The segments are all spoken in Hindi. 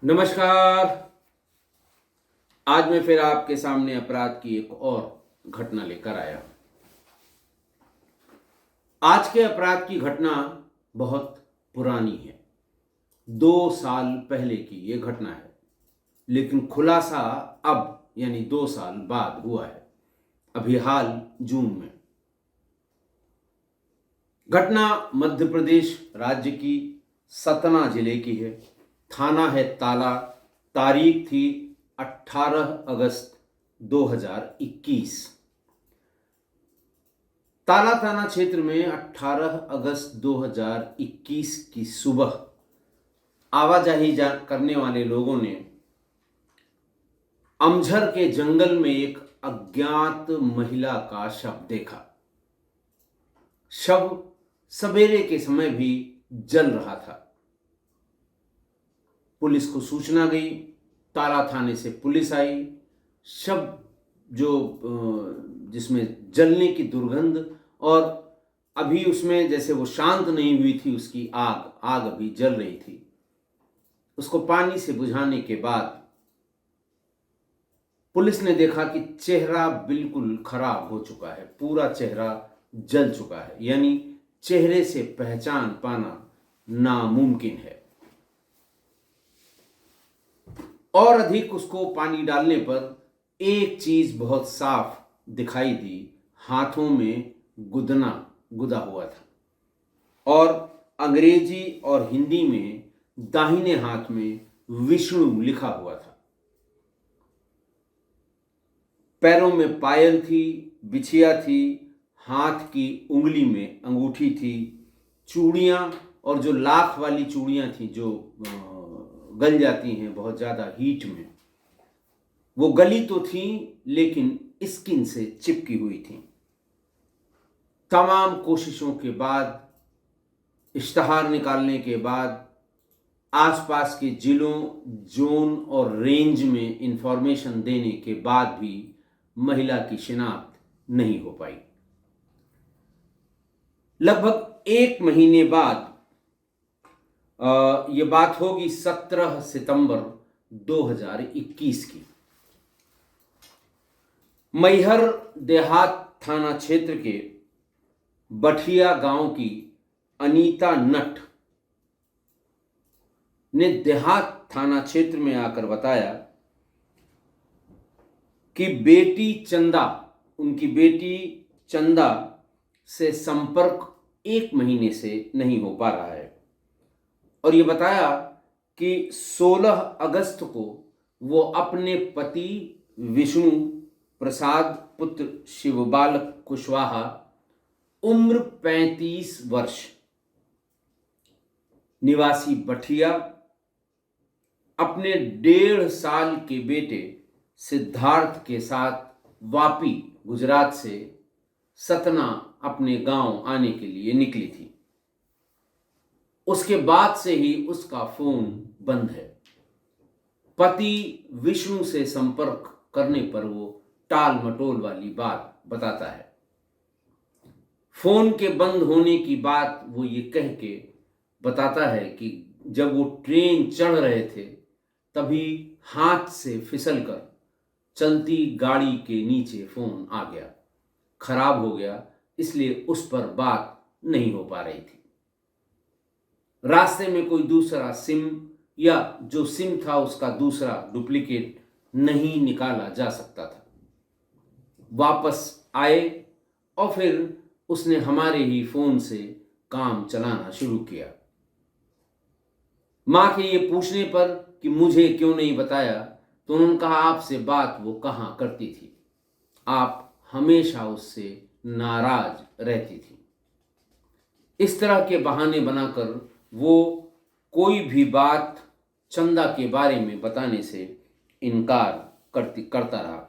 नमस्कार। आज मैं फिर आपके सामने अपराध की एक और घटना लेकर आया। आज के अपराध की घटना बहुत पुरानी है। 2 साल पहले की ये घटना है, लेकिन खुलासा अब यानी 2 साल बाद हुआ है, अभी हाल जून में। घटना मध्य प्रदेश राज्य की सतना जिले की है। थाना है ताला। तारीख थी 18 अगस्त 2021। ताला थाना क्षेत्र में 18 अगस्त 2021 की सुबह आवाजाही करने वाले लोगों ने अमझर के जंगल में एक अज्ञात महिला का शव देखा। शव सवेरे के समय भी जल रहा था। पुलिस को सूचना गई। ताला थाने से पुलिस आई। शव जिसमें जलने की दुर्गंध और अभी उसमें जैसे वो शांत नहीं हुई थी, उसकी आग अभी जल रही थी। उसको पानी से बुझाने के बाद पुलिस ने देखा कि चेहरा बिल्कुल खराब हो चुका है, पूरा चेहरा जल चुका है, यानी चेहरे से पहचान पाना नामुमकिन है। और अधिक उसको पानी डालने पर एक चीज बहुत साफ दिखाई दी। हाथों में गुदा हुआ था और अंग्रेजी और हिंदी में दाहिने हाथ में विष्णु लिखा हुआ था। पैरों में पायल थी, बिछिया थी, हाथ की उंगली में अंगूठी थी, चूड़ियां और जो लाख वाली चूड़ियां थी जो गल जाती हैं बहुत ज़्यादा हीट में, वो गली तो थी लेकिन स्किन से चिपकी हुई थी। तमाम कोशिशों के बाद, इश्तहार निकालने के बाद, आसपास के जिलों, जोन और रेंज में इंफॉर्मेशन देने के बाद भी महिला की शिनाख्त नहीं हो पाई। लगभग 1 महीने बाद ये बात होगी 17 सितंबर 2021 की। मैहर देहात थाना क्षेत्र के बठिया गांव की अनीता नट ने देहात थाना क्षेत्र में आकर बताया कि उनकी बेटी चंदा से संपर्क 1 महीने से नहीं हो पा रहा है। और ये बताया कि 16 अगस्त को वो अपने पति विष्णु प्रसाद पुत्र शिवबालक कुशवाहा, उम्र 35 वर्ष, निवासी बठिया, अपने 1.5 साल के बेटे सिद्धार्थ के साथ वापी गुजरात से सतना अपने गांव आने के लिए निकली थी। उसके बाद से ही उसका फोन बंद है। पति विष्णु से संपर्क करने पर वो टाल मटोल वाली बात बताता है। फोन के बंद होने की बात वो ये कह के बताता है कि जब वो ट्रेन चढ़ रहे थे तभी हाथ से फिसलकर चलती गाड़ी के नीचे फोन आ गया, खराब हो गया, इसलिए उस पर बात नहीं हो पा रही थी। रास्ते में कोई दूसरा सिम या जो सिम था उसका दूसरा डुप्लीकेट नहीं निकाला जा सकता था। वापस आए और फिर उसने हमारे ही फोन से काम चलाना शुरू किया। मां के ये पूछने पर कि मुझे क्यों नहीं बताया, तो उन्होंने कहा आपसे बात वो कहां करती थी, आप हमेशा उससे नाराज रहती थी। इस तरह के बहाने बनाकर वो कोई भी बात चंदा के बारे में बताने से इनकार करता रहा।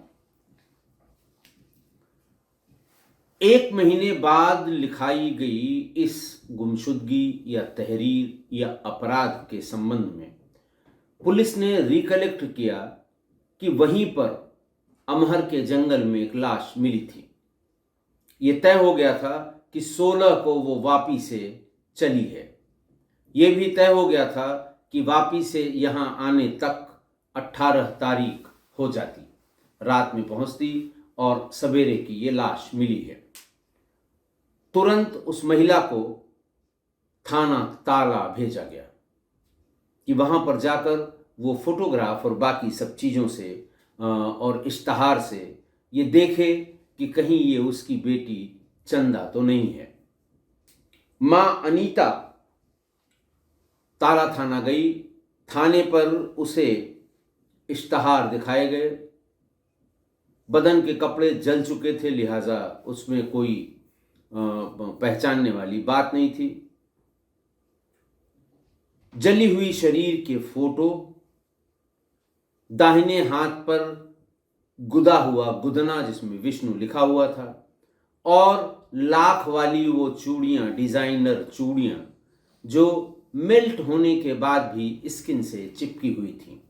1 महीने बाद लिखाई गई इस गुमशुदगी या तहरीर या अपराध के संबंध में पुलिस ने रिकलेक्ट किया कि वहीं पर अमहर के जंगल में एक लाश मिली थी। ये तय हो गया था कि 16 को वो वापी से चली है। ये भी तय हो गया था कि वापिस से यहाँ आने तक 18 तारीख हो जाती। रात में पहुंचती और सवेरे की ये लाश मिली है। तुरंत उस महिला को थाना ताला भेजा गया कि वहां पर जाकर वो फोटोग्राफ और बाकी सब चीज़ों से और इश्तहार से ये देखे कि कहीं ये उसकी बेटी चंदा तो नहीं है। मां अनीता ताला थाना गई। थाने पर उसे इश्तहार दिखाए गए। बदन के कपड़े जल चुके थे, लिहाजा उसमें कोई पहचानने वाली बात नहीं थी। जली हुई शरीर के फोटो, दाहिने हाथ पर गुदा हुआ गुदना जिसमें विष्णु लिखा हुआ था, और लाख वाली वो चूड़ियां, डिजाइनर चूड़ियां जो मेल्ट होने के बाद भी स्किन से चिपकी हुई थी,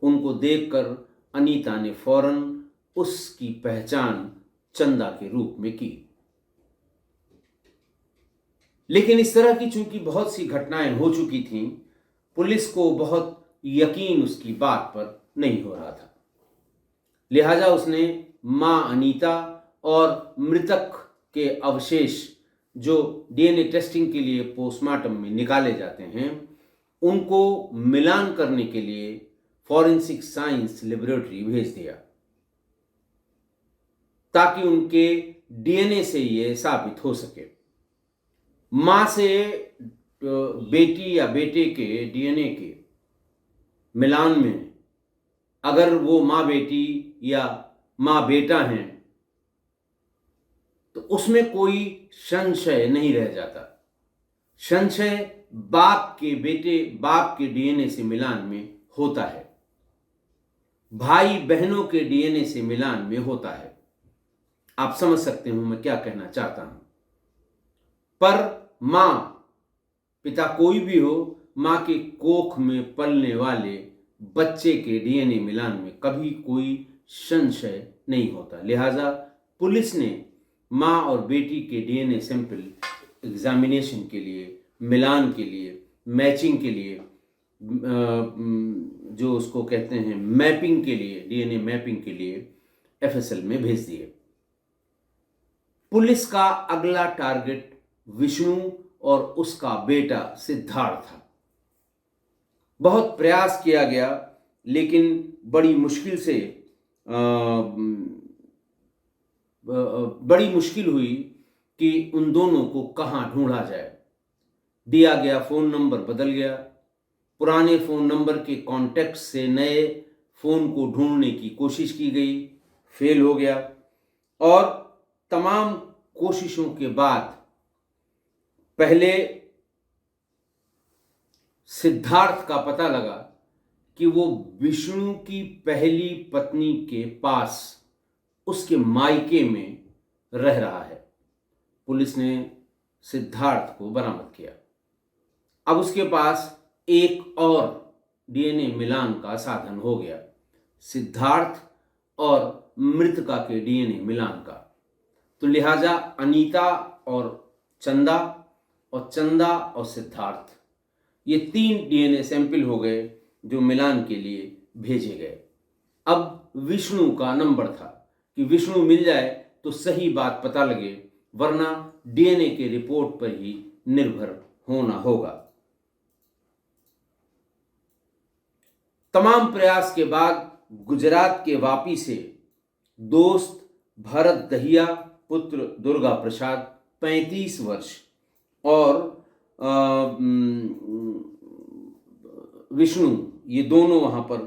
उनको देखकर अनीता ने फौरन उसकी पहचान चंदा के रूप में की। लेकिन इस तरह की चूंकि बहुत सी घटनाएं हो चुकी थीं, पुलिस को बहुत यकीन उसकी बात पर नहीं हो रहा था। लिहाजा उसने मां अनीता और मृतक के अवशेष जो डीएनए टेस्टिंग के लिए पोस्टमार्टम में निकाले जाते हैं, उनको मिलान करने के लिए फॉरेंसिक साइंस लेबोरेटरी भेज दिया ताकि उनके डीएनए से ये साबित हो सके। मां से बेटी या बेटे के डीएनए के मिलान में अगर वो मां बेटी या मां बेटा हैं तो उसमें कोई संशय नहीं रह जाता। संशय बाप के डीएनए से मिलान में होता है, भाई बहनों के डीएनए से मिलान में होता है। आप समझ सकते हो मैं क्या कहना चाहता हूं। पर मां, पिता कोई भी हो, मां के कोख में पलने वाले बच्चे के डीएनए मिलान में कभी कोई संशय नहीं होता। लिहाजा पुलिस ने मां और बेटी के डीएनए सैंपल एग्जामिनेशन के लिए, मिलान के लिए, मैचिंग के लिए, जो उसको कहते हैं मैपिंग के लिए, डीएनए मैपिंग के लिए एफएसएल में भेज दिए। पुलिस का अगला टारगेट विष्णु और उसका बेटा सिद्धार्थ था। बहुत प्रयास किया गया, लेकिन बड़ी मुश्किल हुई कि उन दोनों को कहां ढूंढा जाए। दिया गया फोन नंबर बदल गया। पुराने फोन नंबर के कॉन्टैक्ट से नए फोन को ढूंढने की कोशिश की गई, फेल हो गया। और तमाम कोशिशों के बाद पहले सिद्धार्थ का पता लगा कि वो विष्णु की पहली पत्नी के पास, उसके मायके में रह रहा है। पुलिस ने सिद्धार्थ को बरामद किया। अब उसके पास एक और डीएनए मिलान का साधन हो गया, सिद्धार्थ और मृतका के डीएनए मिलान का। तो लिहाजा अनीता और चंदा, और चंदा और सिद्धार्थ, ये 3 डीएनए सैंपल हो गए जो मिलान के लिए भेजे गए। अब विष्णु का नंबर था कि विष्णु मिल जाए तो सही बात पता लगे, वरना डीएनए के रिपोर्ट पर ही निर्भर होना होगा। तमाम प्रयास के बाद गुजरात के वापी से दोस्त भरत दहिया पुत्र दुर्गा प्रसाद 35 वर्ष और विष्णु, ये दोनों वहां पर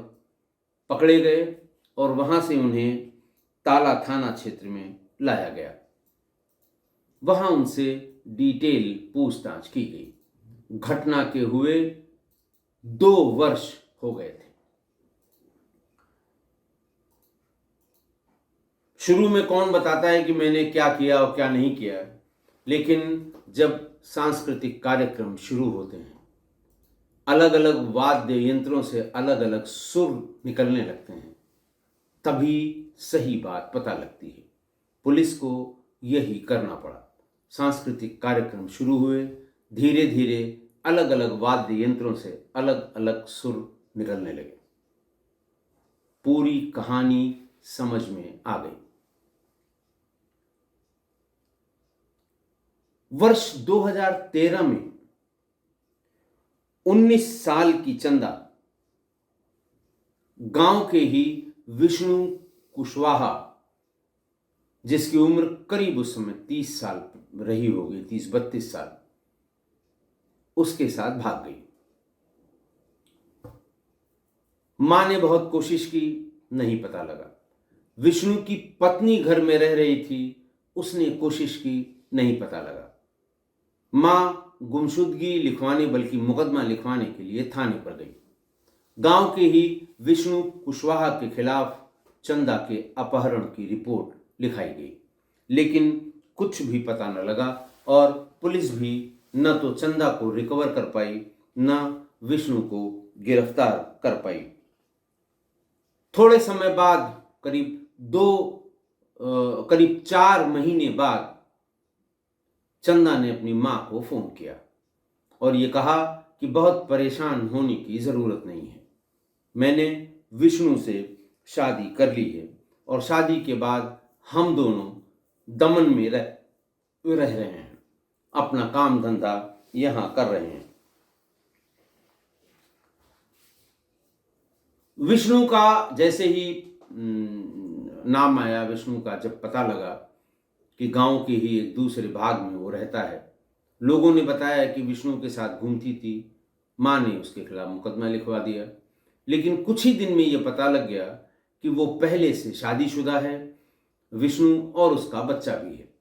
पकड़े गए और वहां से उन्हें ताला थाना क्षेत्र में लाया गया। वहां उनसे डिटेल पूछताछ की गई। घटना के हुए 2 वर्ष हो गए थे। शुरू में कौन बताता है कि मैंने क्या किया और क्या नहीं किया, लेकिन जब सांस्कृतिक कार्यक्रम शुरू होते हैं, अलग अलग वाद्य यंत्रों से अलग अलग सुर निकलने लगते हैं, तभी सही बात पता लगती है। पुलिस को यही करना पड़ा। सांस्कृतिक कार्यक्रम शुरू हुए, धीरे धीरे अलग अलग वाद्य यंत्रों से अलग अलग सुर निकलने लगे। पूरी कहानी समझ में आ गई। वर्ष 2013 में 19 साल की चंदा गांव के ही विष्णु कुशवाहा, जिसकी उम्र करीब उस समय 30 साल रही होगी, 30-32 साल, उसके साथ भाग गई। मां ने बहुत कोशिश की, नहीं पता लगा। विष्णु की पत्नी घर में रह रही थी, उसने कोशिश की, नहीं पता लगा। मां गुमशुदगी लिखवाने, बल्कि मुकदमा लिखवाने के लिए थाने पर गई। गांव के ही विष्णु कुशवाहा के खिलाफ चंदा के अपहरण की रिपोर्ट लिखाई गई, लेकिन कुछ भी पता न लगा और पुलिस भी न तो चंदा को रिकवर कर पाई, न विष्णु को गिरफ्तार कर पाई। थोड़े समय बाद, करीब 4 महीने बाद, चंदा ने अपनी मां को फोन किया और ये कहा कि बहुत परेशान होने की जरूरत नहीं है। मैंने विष्णु से शादी कर ली है और शादी के बाद हम दोनों दमन में रह रहे हैं, अपना काम धंधा यहां कर रहे हैं। विष्णु का जैसे ही नाम आया, विष्णु का जब पता लगा कि गांव के ही एक दूसरे भाग में वो रहता है, लोगों ने बताया कि विष्णु के साथ घूमती थी, मां ने उसके खिलाफ मुकदमा लिखवा दिया। लेकिन कुछ ही दिन में यह पता लग गया कि वो पहले से शादीशुदा है, विष्णु, और उसका बच्चा भी है।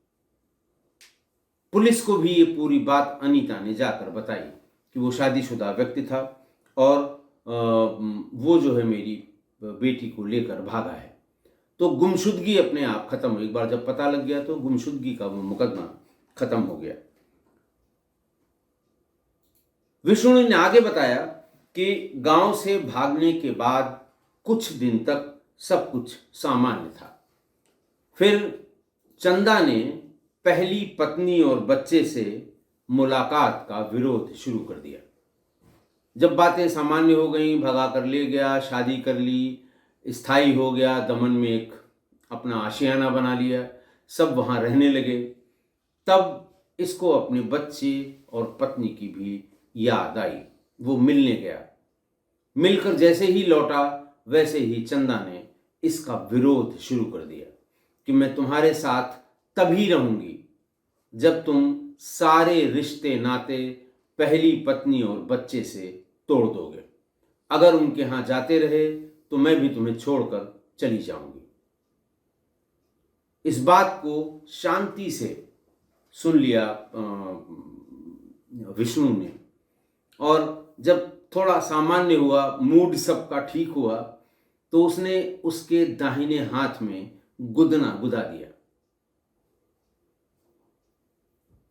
पुलिस को भी ये पूरी बात अनीता ने जाकर बताई कि वो शादीशुदा व्यक्ति था और वो जो है मेरी बेटी को लेकर भागा है। तो गुमशुदगी अपने आप खत्म हुई। एक बार जब पता लग गया तो गुमशुदगी का वो मुकदमा खत्म हो गया। विष्णु ने आगे बताया कि गांव से भागने के बाद कुछ दिन तक सब कुछ सामान्य था। फिर चंदा ने पहली पत्नी और बच्चे से मुलाकात का विरोध शुरू कर दिया। जब बातें सामान्य हो गई, भगा कर ले गया, शादी कर ली, स्थायी हो गया, दमन में एक अपना आशियाना बना लिया, सब वहां रहने लगे। तब इसको अपने बच्चे और पत्नी की भी याद आई। वो मिलने गया। मिलकर जैसे ही लौटा, वैसे ही चंदा ने इसका विरोध शुरू कर दिया कि मैं तुम्हारे साथ तभी रहूंगी जब तुम सारे रिश्ते नाते पहली पत्नी और बच्चे से तोड़ दोगे। अगर उनके यहां जाते रहे तो मैं भी तुम्हें छोड़कर चली जाऊंगी। इस बात को शांति से सुन लिया विष्णु ने, और जब थोड़ा सामान्य हुआ, मूड सबका ठीक हुआ, तो उसने उसके दाहिने हाथ में गुदना गुदा दिया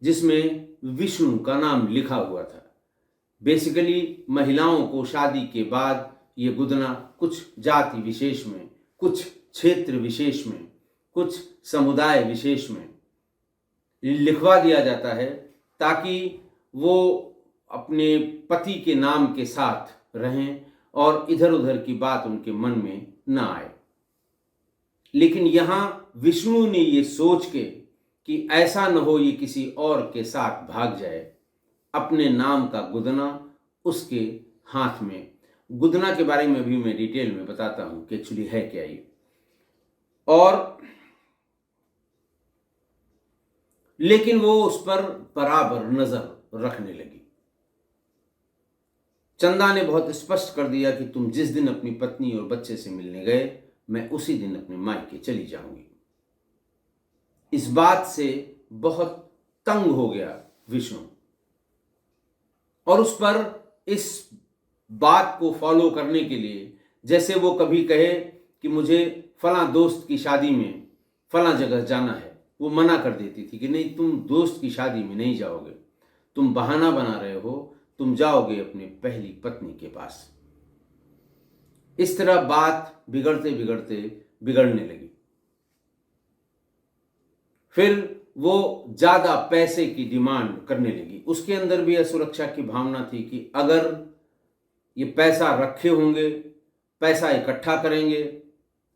जिसमें विष्णु का नाम लिखा हुआ था। बेसिकली महिलाओं को शादी के बाद ये गुदना कुछ जाति विशेष में, कुछ क्षेत्र विशेष में, कुछ समुदाय विशेष में लिखवा दिया जाता है ताकि वो अपने पति के नाम के साथ रहें और इधर उधर की बात उनके मन में ना आए। लेकिन यहां विष्णु ने ये सोच के कि ऐसा न हो ये किसी और के साथ भाग जाए, अपने नाम का गुदना उसके हाथ में, गुदना के बारे में भी मैं डिटेल में बताता हूं कि एक्चुअली है क्या ये, और लेकिन वो उस पर बराबर नजर रखने लगी। चंदा ने बहुत स्पष्ट कर दिया कि तुम जिस दिन अपनी पत्नी और बच्चे से मिलने गए, मैं उसी दिन अपने मायके चली जाऊंगी। इस बात से बहुत तंग हो गया विष्णु, और उस पर इस बात को फॉलो करने के लिए, जैसे वो कभी कहे कि मुझे फलां दोस्त की शादी में फलां जगह जाना है, वो मना कर देती थी कि नहीं, तुम दोस्त की शादी में नहीं जाओगे, तुम बहाना बना रहे हो, तुम जाओगे अपने पहली पत्नी के पास। इस तरह बात बिगड़ते बिगड़ते बिगड़ने लगी। फिर वो ज़्यादा पैसे की डिमांड करने लगी। उसके अंदर भी असुरक्षा की भावना थी कि अगर ये पैसा रखे होंगे, पैसा इकट्ठा करेंगे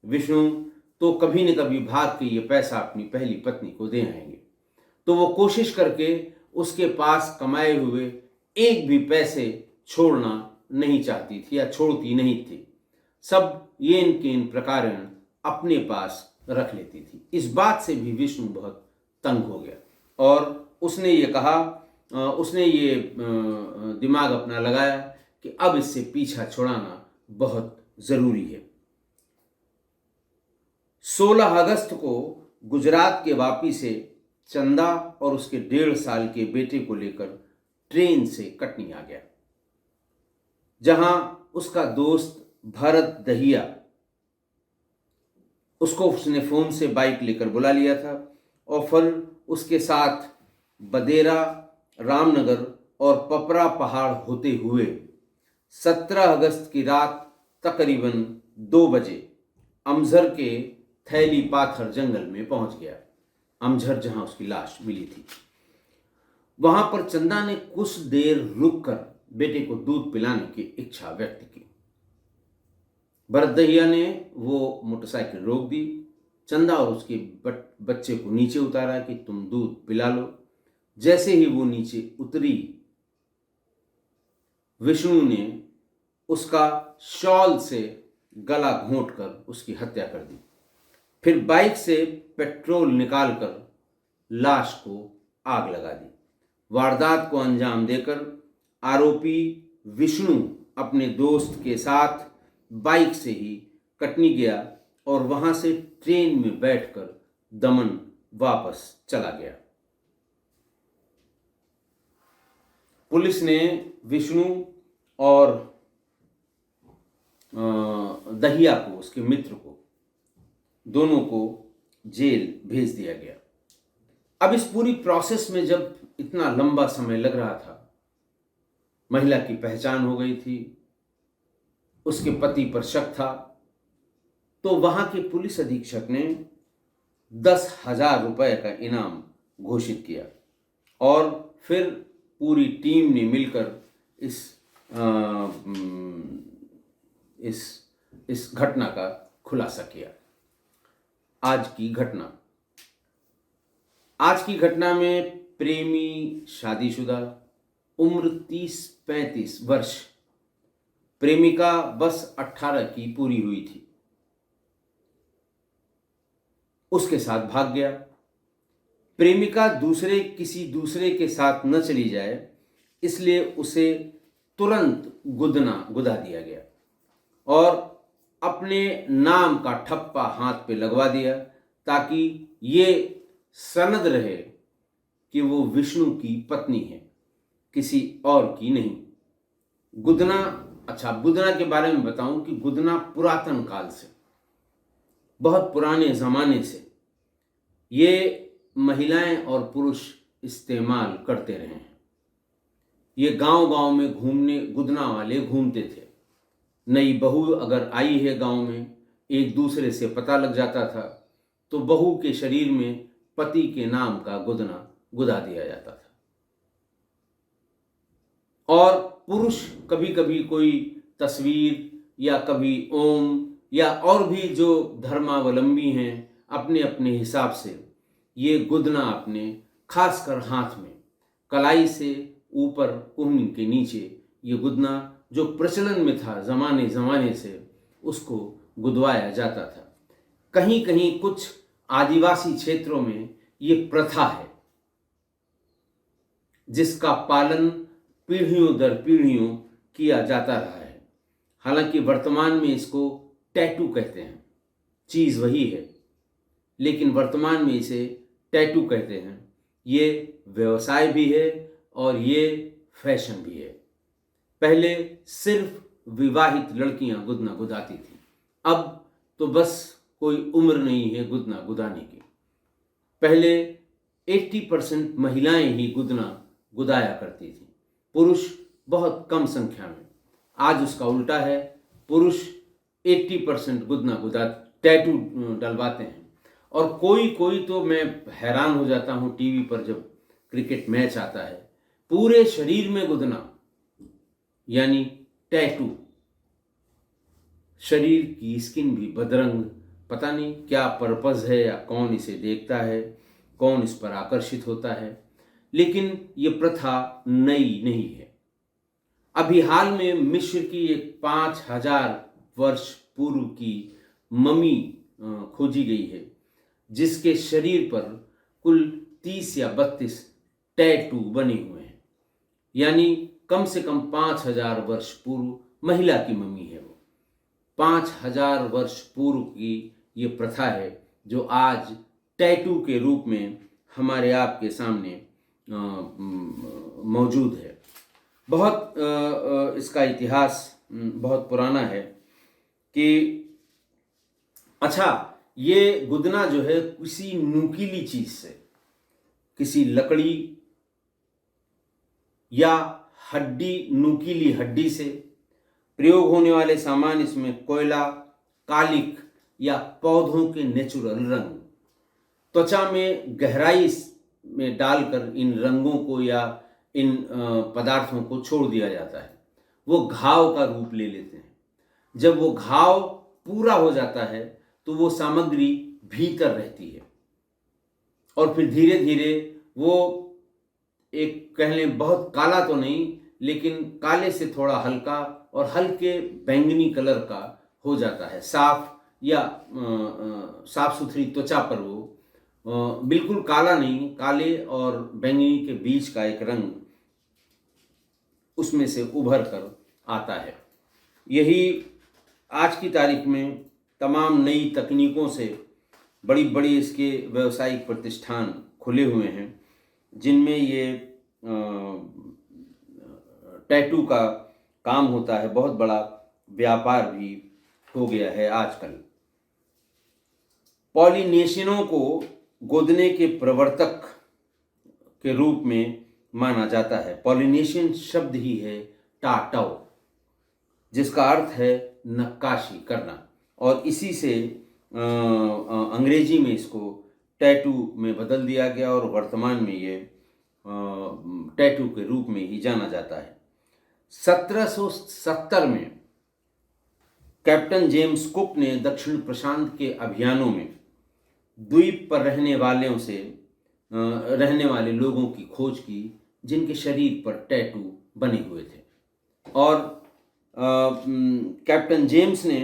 विष्णु, तो कभी न कभी भाग के ये पैसा अपनी पहली पत्नी को दे आएंगे। तो वो कोशिश करके उसके पास कमाए हुए एक भी पैसे छोड़ना नहीं चाहती थी या छोड़ती नहीं थी। सब येन केन प्रकारेण अपने पास रख लेती थी। इस बात से भी विष्णु बहुत तंग हो गया और उसने ये कहा, उसने ये दिमाग अपना लगाया कि अब इससे पीछा छुड़ाना बहुत ज़रूरी है। 16 अगस्त को गुजरात के वापी से चंदा और उसके 1.5 साल के बेटे को लेकर ट्रेन से कटनी आ गया, जहां उसका दोस्त भरत दहिया, उसको उसने फोन से बाइक लेकर बुला लिया था और फिर उसके साथ बदेरा, रामनगर और पपरा पहाड़ होते हुए 17 अगस्त की रात तकरीबन 2 बजे अमझर के थैली पाथर जंगल में पहुंच गया। अमझर जहां उसकी लाश मिली थी, वहां पर चंदा ने कुछ देर रुककर बेटे को दूध पिलाने की इच्छा व्यक्त की। भरत दहिया ने वो मोटरसाइकिल रोक दी, चंदा और उसके बच्चे को नीचे उतारा कि तुम दूध पिला लो। जैसे ही वो नीचे उतरी, विष्णु ने उसका शॉल से गला घोंटकर उसकी हत्या कर दी। फिर बाइक से पेट्रोल निकालकर लाश को आग लगा दी। वारदात को अंजाम देकर आरोपी विष्णु अपने दोस्त के साथ बाइक से ही कटनी गया और वहां से ट्रेन में बैठकर दमन वापस चला गया। पुलिस ने विष्णु और दहिया को, उसके मित्र को, दोनों को जेल भेज दिया गया। अब इस पूरी प्रोसेस में जब इतना लंबा समय लग रहा था, महिला की पहचान हो गई थी, उसके पति पर शक था, तो वहां के पुलिस अधीक्षक ने 10,000 रुपए का इनाम घोषित किया और फिर पूरी टीम ने मिलकर इस घटना का खुलासा किया। आज की घटना में प्रेमी शादीशुदा, उम्र 30-35 वर्ष, प्रेमिका बस 18 की पूरी हुई थी, उसके साथ भाग गया। प्रेमिका किसी दूसरे के साथ न चली जाए, इसलिए उसे तुरंत गुदा दिया गया और अपने नाम का ठप्पा हाथ पे लगवा दिया ताकि ये सनद रहे कि वो विष्णु की पत्नी है, किसी और की नहीं। गुदना के बारे में बताऊं कि गुदना पुरातन काल से, बहुत पुराने ज़माने से ये महिलाएं और पुरुष इस्तेमाल करते रहे हैं। ये गांव-गांव में गुदना वाले घूमते थे। नई बहू अगर आई है गांव में, एक दूसरे से पता लग जाता था, तो बहू के शरीर में पति के नाम का गुदा दिया जाता था। और पुरुष कभी कभी कोई तस्वीर या कभी ओम या और भी जो धर्मावलंबी हैं, अपने अपने हिसाब से ये गुदना अपने खासकर हाथ में कलाई से ऊपर कोहनी के नीचे ये गुदना जो प्रचलन में था ज़माने से, उसको गुदवाया जाता था। कहीं कहीं कुछ आदिवासी क्षेत्रों में ये प्रथा है जिसका पालन पीढ़ियों दर पीढ़ियों किया जाता रहा है। हालांकि वर्तमान में इसको टैटू कहते हैं, चीज़ वही है लेकिन वर्तमान में इसे टैटू कहते हैं। ये व्यवसाय भी है और ये फैशन भी है। पहले सिर्फ विवाहित लड़कियां गुदना गुदाती थी, अब तो बस कोई उम्र नहीं है गुदना गुदाने की। पहले 80% महिलाएं ही गुदना गुदाया करती थी, पुरुष बहुत कम संख्या में। आज उसका उल्टा है, पुरुष 80% गुदना गुदा टैटू डलवाते हैं और कोई कोई तो मैं हैरान हो जाता हूँ टीवी पर जब क्रिकेट मैच आता है, पूरे शरीर में गुदना यानी टैटू, शरीर की स्किन भी बदरंग। पता नहीं क्या पर्पस है या कौन इसे देखता है, कौन इस पर आकर्षित होता है, लेकिन ये प्रथा नई नहीं है। अभी हाल में मिस्र की एक 5000 वर्ष पूर्व की मम्मी खोजी गई है, जिसके शरीर पर कुल 30 या 32 टैटू बने हुए हैं। यानी कम से कम 5000 वर्ष पूर्व महिला की मम्मी है वो। 5000 वर्ष पूर्व की ये प्रथा है जो आज टैटू के रूप में हमारे आपके सामने मौजूद है। बहुत इसका इतिहास बहुत पुराना है कि अच्छा, ये गुदना जो है किसी नुकीली चीज से, किसी लकड़ी या हड्डी, नुकीली हड्डी से, प्रयोग होने वाले सामान इसमें कोयला, कालिक या पौधों के नेचुरल रंग, त्वचा में गहराई में डालकर इन रंगों को या इन पदार्थों को छोड़ दिया जाता है। वो घाव का रूप ले लेते हैं। जब वो घाव पूरा हो जाता है तो वो सामग्री भीतर रहती है और फिर धीरे धीरे वो एक कह लें बहुत काला तो नहीं, लेकिन काले से थोड़ा हल्का और हल्के बैंगनी कलर का हो जाता है। साफ या साफ सुथरी त्वचा पर वो बिल्कुल काला नहीं, काले और बैंगनी के बीच का एक रंग उसमें से उभर कर आता है। यही आज की तारीख में तमाम नई तकनीकों से बड़ी बड़ी इसके व्यावसायिक प्रतिष्ठान खुले हुए हैं, जिनमें ये टैटू का काम होता है। बहुत बड़ा व्यापार भी हो गया है आजकल। पॉलिनेशियनों को गोदने के प्रवर्तक के रूप में माना जाता है। पॉलिनेशियन शब्द ही है टाटव, जिसका अर्थ है नक्काशी करना, और इसी से अंग्रेजी में इसको टैटू में बदल दिया गया और वर्तमान में ये टैटू के रूप में ही जाना जाता है। 1770 में कैप्टन जेम्स कुक ने दक्षिण प्रशांत के अभियानों में द्वीप पर रहने वाले लोगों की खोज की, जिनके शरीर पर टैटू बने हुए थे, और कैप्टन जेम्स ने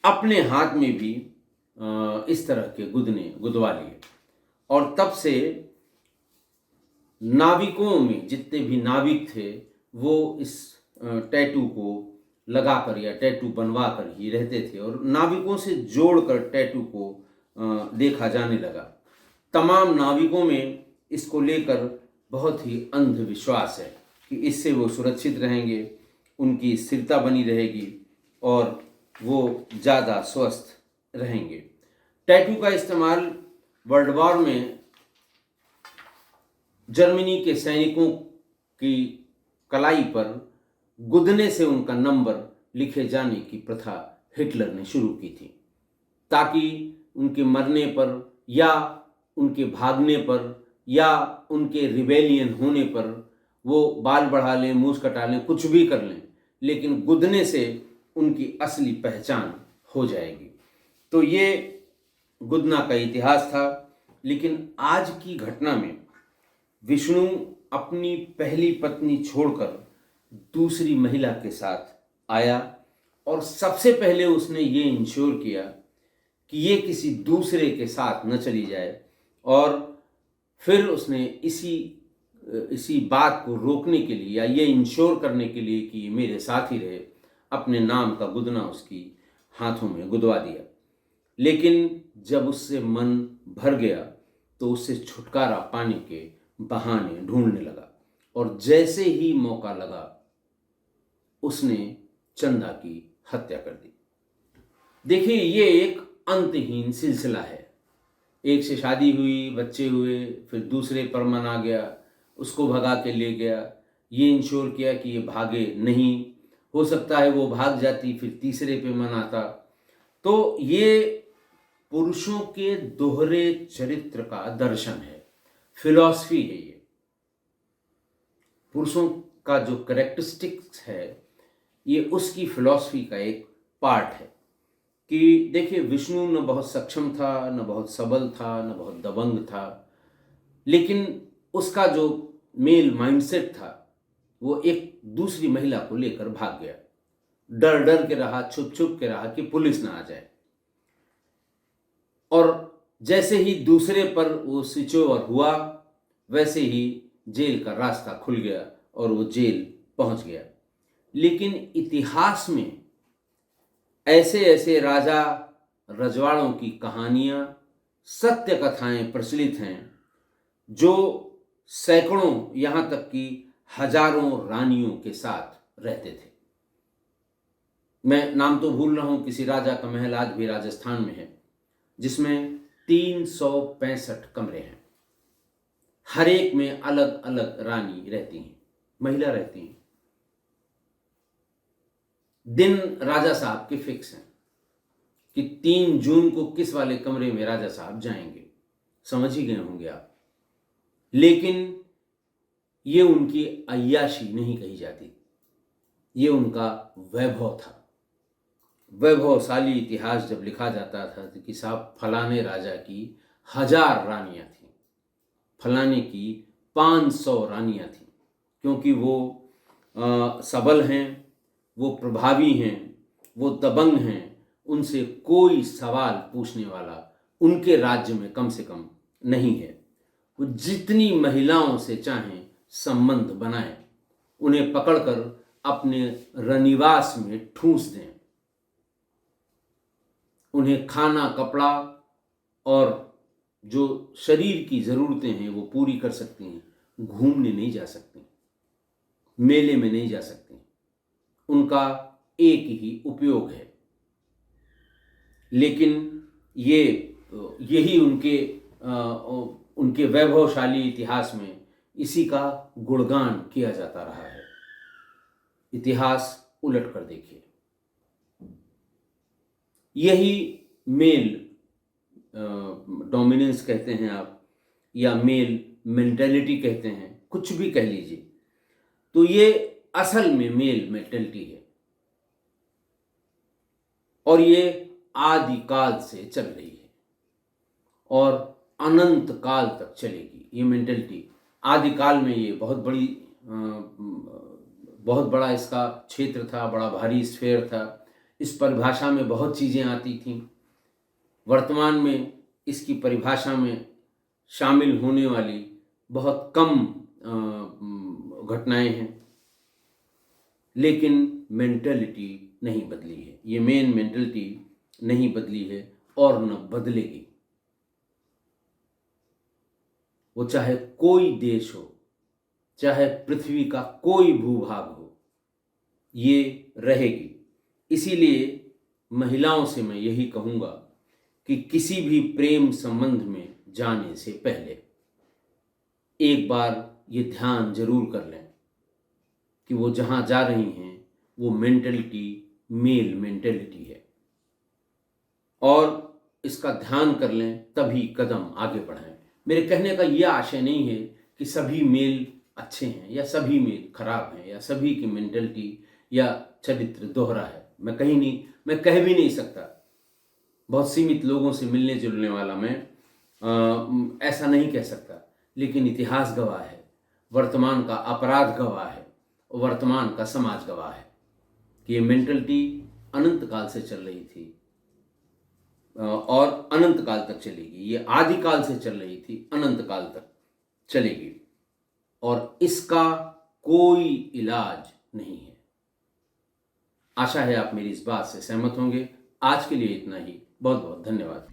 अपने हाथ में भी इस तरह के गुदने गुदवा लिए, और तब से नाविकों में जितने भी नाविक थे वो इस टैटू को लगाकर या टैटू बनवा कर ही रहते थे, और नाविकों से जोड़कर टैटू को देखा जाने लगा। तमाम नाविकों में इसको लेकर बहुत ही अंधविश्वास है कि इससे वो सुरक्षित रहेंगे, उनकी स्थिरता बनी रहेगी और वो ज़्यादा स्वस्थ रहेंगे। टैटू का इस्तेमाल वर्ल्ड वॉर में जर्मनी के सैनिकों की कलाई पर गुदने से उनका नंबर लिखे जाने की प्रथा हिटलर ने शुरू की थी, ताकि उनके मरने पर या उनके भागने पर या उनके रिबेलियन होने पर वो बाल बढ़ा लें, मूछ कटा लें, कुछ भी कर लें, लेकिन गुदने से उनकी असली पहचान हो जाएगी। तो ये गुदना का इतिहास था। लेकिन आज की घटना में विष्णु अपनी पहली पत्नी छोड़कर दूसरी महिला के साथ आया, और सबसे पहले उसने ये इंश्योर किया कि ये किसी दूसरे के साथ न चली जाए, और फिर उसने इसी बात को रोकने के लिए या ये इंश्योर करने के लिए कि मेरे साथ ही रहे, अपने नाम का गुदना उसकी हाथों में गुदवा दिया। लेकिन जब उससे मन भर गया तो उससे छुटकारा पाने के बहाने ढूंढने लगा, और जैसे ही मौका लगा उसने चंदा की हत्या कर दी। देखिए, ये एक अंतहीन सिलसिला है। एक से शादी हुई, बच्चे हुए, फिर दूसरे पर मन आ गया, उसको भगा के ले गया, ये इंश्योर किया कि ये भागे नहीं, हो सकता है वो भाग जाती, फिर तीसरे पे मन आता। तो ये पुरुषों के दोहरे चरित्र का दर्शन है, फिलॉसफी है ये। पुरुषों का जो करेक्टरिस्टिक्स है ये उसकी फिलॉसफी का एक पार्ट है कि देखिए, विष्णु न बहुत सक्षम था, न बहुत सबल था, न बहुत दबंग था, लेकिन उसका जो मेल माइंडसेट था वो एक दूसरी महिला को लेकर भाग गया। डर डर के रहा, छुप छुप के रहा कि पुलिस ना आ जाए, और जैसे ही दूसरे पर वो स्विच ओवर हुआ वैसे ही जेल का रास्ता खुल गया और वो जेल पहुंच गया। लेकिन इतिहास में ऐसे ऐसे राजा रजवाड़ों की कहानियां, सत्य कथाएं प्रचलित हैं जो सैकड़ों, यहां तक कि हजारों रानियों के साथ रहते थे। मैं नाम तो भूल रहा हूं, किसी राजा का महल आज भी राजस्थान में है जिसमें 365 कमरे हैं। हर एक में अलग अलग रानी रहती हैं, महिला रहती हैं। दिन राजा साहब के फिक्स हैं कि 3 जून को किस वाले कमरे में राजा साहब जाएंगे, समझ ही गए होंगे आप। लेकिन ये उनकी अय्याशी नहीं कही जाती, ये उनका वैभव था। वैभवशाली इतिहास जब लिखा जाता था तो कि साहब फलाने राजा की 1000 रानियां थीं, फलाने की 500 रानियां थीं, क्योंकि वो सबल हैं, वो प्रभावी हैं, वो दबंग हैं, उनसे कोई सवाल पूछने वाला उनके राज्य में कम से कम नहीं है। वो जितनी महिलाओं से चाहें संबंध बनाएं, उन्हें पकड़कर अपने रनिवास में ठूंस दें, उन्हें खाना, कपड़ा और जो शरीर की ज़रूरतें हैं वो पूरी कर सकती हैं। घूमने नहीं जा सकती, मेले में नहीं जा सकती, उनका एक ही उपयोग है। लेकिन यही उनके वैभवशाली इतिहास में इसी का गुणगान किया जाता रहा है। इतिहास उलट कर देखिए, यही मेल डोमिनेंस कहते हैं आप, या मेल मेंटेलिटी कहते हैं, कुछ भी कह लीजिए, तो ये असल में मेल मेंटेलिटी है और ये आदिकाल से चल रही है और अनंत काल तक चलेगी। ये मेंटेलिटी आदिकाल में ये बहुत बड़ा इसका क्षेत्र था, बड़ा भारी स्फेयर था। इस परिभाषा में बहुत चीज़ें आती थीं। वर्तमान में इसकी परिभाषा में शामिल होने वाली बहुत कम घटनाएं हैं, लेकिन मेंटेलिटी नहीं बदली है। ये मेन मेंटेलिटी नहीं बदली है और न बदलेगी। वो चाहे कोई देश हो, चाहे पृथ्वी का कोई भूभाग हो, ये रहेगी। इसीलिए महिलाओं से मैं यही कहूँगा कि किसी भी प्रेम संबंध में जाने से पहले एक बार ये ध्यान जरूर कर लें कि वो जहाँ जा रही हैं वो मेंटेलिटी मेल मेंटेलिटी है, और इसका ध्यान कर लें तभी कदम आगे बढ़ाएं। मेरे कहने का यह आशय नहीं है कि सभी मेल अच्छे हैं या सभी मेल खराब हैं या सभी की मेंटेलिटी या चरित्र दोहरा है। मैं कह भी नहीं सकता। बहुत सीमित लोगों से मिलने जुलने वाला मैं ऐसा नहीं कह सकता, लेकिन इतिहास गवाह है, वर्तमान का अपराध गवाह है, वर्तमान का समाज गवाह है कि ये मेंटेलिटी अनंत काल से चल रही थी और अनंत काल तक चलेगी। ये आदिकाल से चल रही थी, अनंत काल तक चलेगी और इसका कोई इलाज नहीं है। आशा है आप मेरी इस बात से सहमत होंगे। आज के लिए इतना ही। बहुत बहुत धन्यवाद।